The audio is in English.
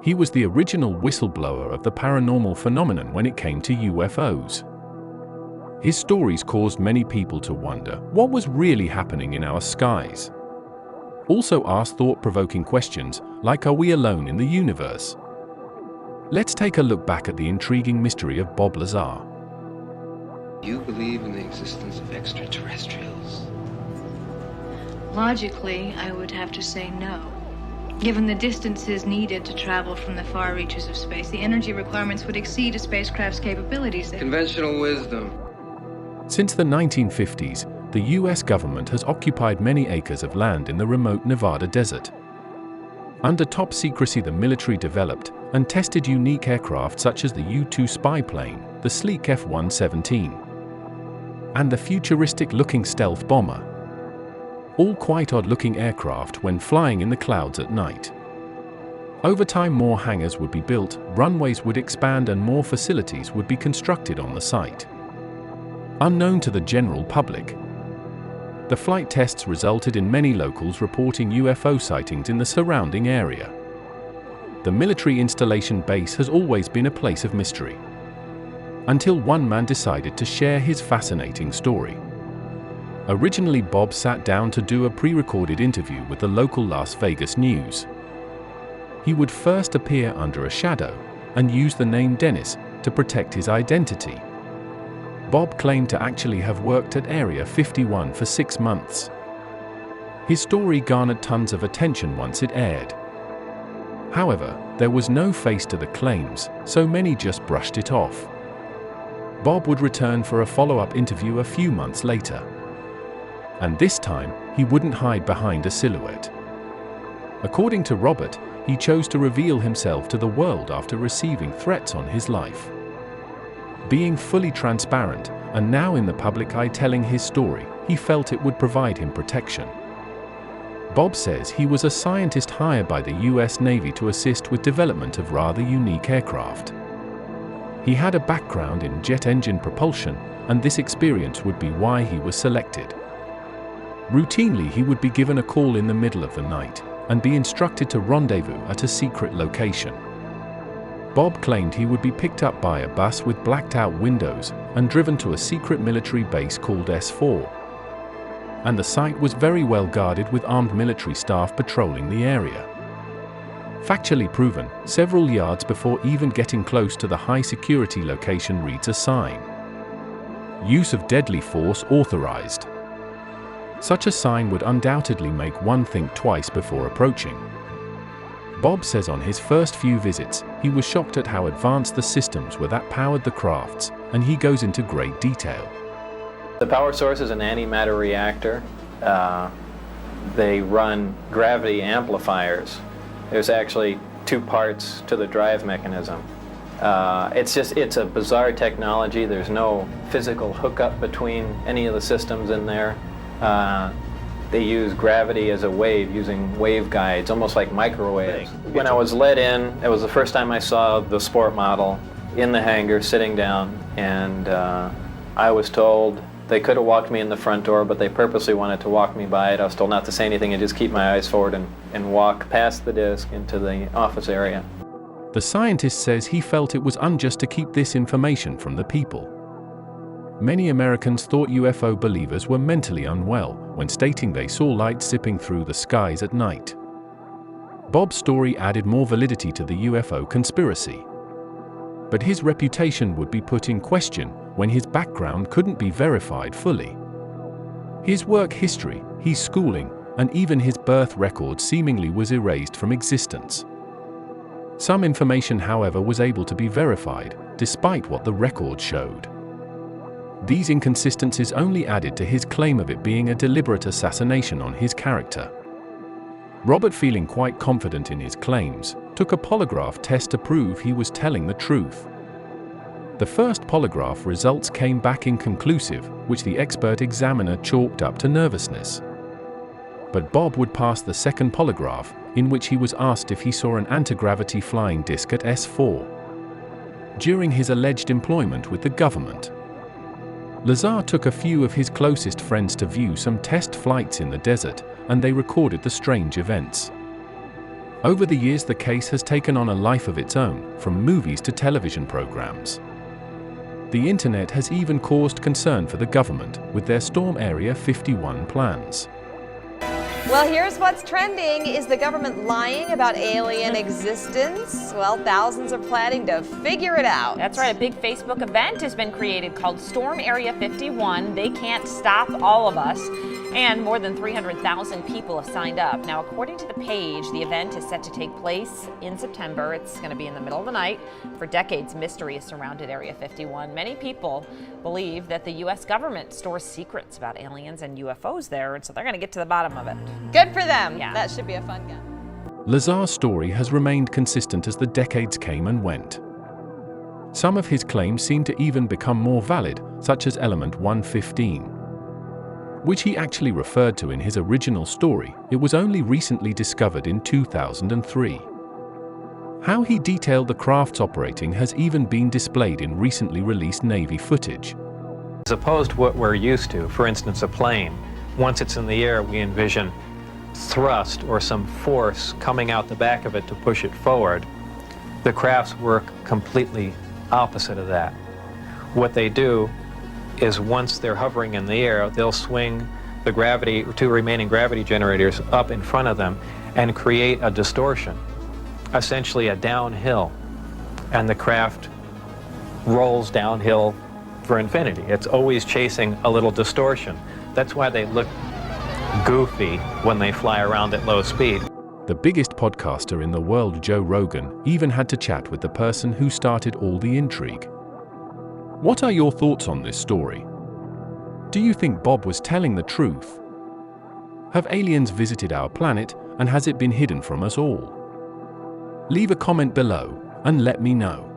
He was the original whistleblower of the paranormal phenomenon when it came to UFOs. His stories caused many people to wonder what was really happening in our skies. Also asked thought-provoking questions like, are we alone in the universe? Let's take a look back at the intriguing mystery of Bob Lazar. You believe in the existence of extraterrestrials? Logically, I would have to say no. Given the distances needed to travel from the far reaches of space, the energy requirements would exceed a spacecraft's capabilities. Conventional wisdom. Since the 1950s, the US government has occupied many acres of land in the remote Nevada desert. Under top secrecy, the military developed and tested unique aircraft such as the U-2 spy plane, the sleek F-117, and the futuristic-looking stealth bomber. All quite odd-looking aircraft when flying in the clouds at night. Over time, more hangars would be built, runways would expand, and more facilities would be constructed on the site. Unknown to the general public, the flight tests resulted in many locals reporting UFO sightings in the surrounding area. The military installation base has always been a place of mystery, until one man decided to share his fascinating story. Originally, Bob sat down to do a pre-recorded interview with the local Las Vegas News. He would first appear under a shadow and use the name Dennis to protect his identity. Bob claimed to actually have worked at Area 51 for 6 months. His story garnered tons of attention once it aired. However, there was no face to the claims, so many just brushed it off. Bob would return for a follow-up interview a few months later. And this time, he wouldn't hide behind a silhouette. According to Robert, he chose to reveal himself to the world after receiving threats on his life. Being fully transparent, and now in the public eye telling his story, he felt it would provide him protection. Bob says he was a scientist hired by the US Navy to assist with development of rather unique aircraft. He had a background in jet engine propulsion, and this experience would be why he was selected. Routinely, he would be given a call in the middle of the night and be instructed to rendezvous at a secret location. Bob claimed he would be picked up by a bus with blacked-out windows and driven to a secret military base called S4. And the site was very well guarded with armed military staff patrolling the area. Factually proven, several yards before even getting close to the high-security location reads a sign. Use of deadly force authorized. Such a sign would undoubtedly make one think twice before approaching. Bob says on his first few visits, he was shocked at how advanced the systems were that powered the crafts, and he goes into great detail. The power source is an antimatter reactor. They run gravity amplifiers. There's actually 2 parts to the drive mechanism. It's a bizarre technology. There's no physical hookup between any of the systems in there. They use gravity as a wave, using waveguides, almost like microwaves. When I was let in, it was the first time I saw the sport model in the hangar sitting down, and I was told they could have walked me in the front door, but they purposely wanted to walk me by it. I was told not to say anything and just keep my eyes forward and walk past the disc into the office area. The scientist says he felt it was unjust to keep this information from the people. Many Americans thought UFO believers were mentally unwell when stating they saw lights zipping through the skies at night. Bob's story added more validity to the UFO conspiracy. But his reputation would be put in question when his background couldn't be verified fully. His work history, his schooling, and even his birth record seemingly was erased from existence. Some information, however, was able to be verified, despite what the record showed. These inconsistencies only added to his claim of it being a deliberate assassination on his character. Robert, feeling quite confident in his claims, took a polygraph test to prove he was telling the truth. The first polygraph results came back inconclusive, which the expert examiner chalked up to nervousness. But Bob would pass the second polygraph, in which he was asked if he saw an anti-gravity flying disc at S4 during his alleged employment with the government. Lazar took a few of his closest friends to view some test flights in the desert, and they recorded the strange events. Over the years, the case has taken on a life of its own, from movies to television programs. The internet has even caused concern for the government with their Storm Area 51 plans. Well, here's what's trending. Is the government lying about alien existence? Well, thousands are planning to figure it out. That's right. A big Facebook event has been created called Storm Area 51. They can't stop all of us. And more than 300,000 people have signed up. Now, according to the page, the event is set to take place in September. It's going to be in the middle of the night. For decades, mystery has surrounded Area 51. Many people believe that the U.S. government stores secrets about aliens and UFOs there, and so they're going to get to the bottom of it. Good for them. Yeah. That should be a fun game. Lazar's story has remained consistent as the decades came and went. Some of his claims seem to even become more valid, such as Element 115. Which he actually referred to in his original story. It was only recently discovered in 2003. How he detailed the craft's operating has even been displayed in recently released Navy footage. As opposed to what we're used to, for instance, a plane, once it's in the air, we envision thrust or some force coming out the back of it to push it forward. The crafts work completely opposite of that. What they do is once they're hovering in the air, they'll swing the two remaining gravity generators up in front of them and create a distortion, essentially a downhill, and the craft rolls downhill for infinity. It's always chasing a little distortion. That's why they look goofy when they fly around at low speed. The biggest podcaster in the world, Joe Rogan, even had to chat with the person who started all the intrigue. What are your thoughts on this story? Do you think Bob was telling the truth? Have aliens visited our planet, and has it been hidden from us all? Leave a comment below and let me know.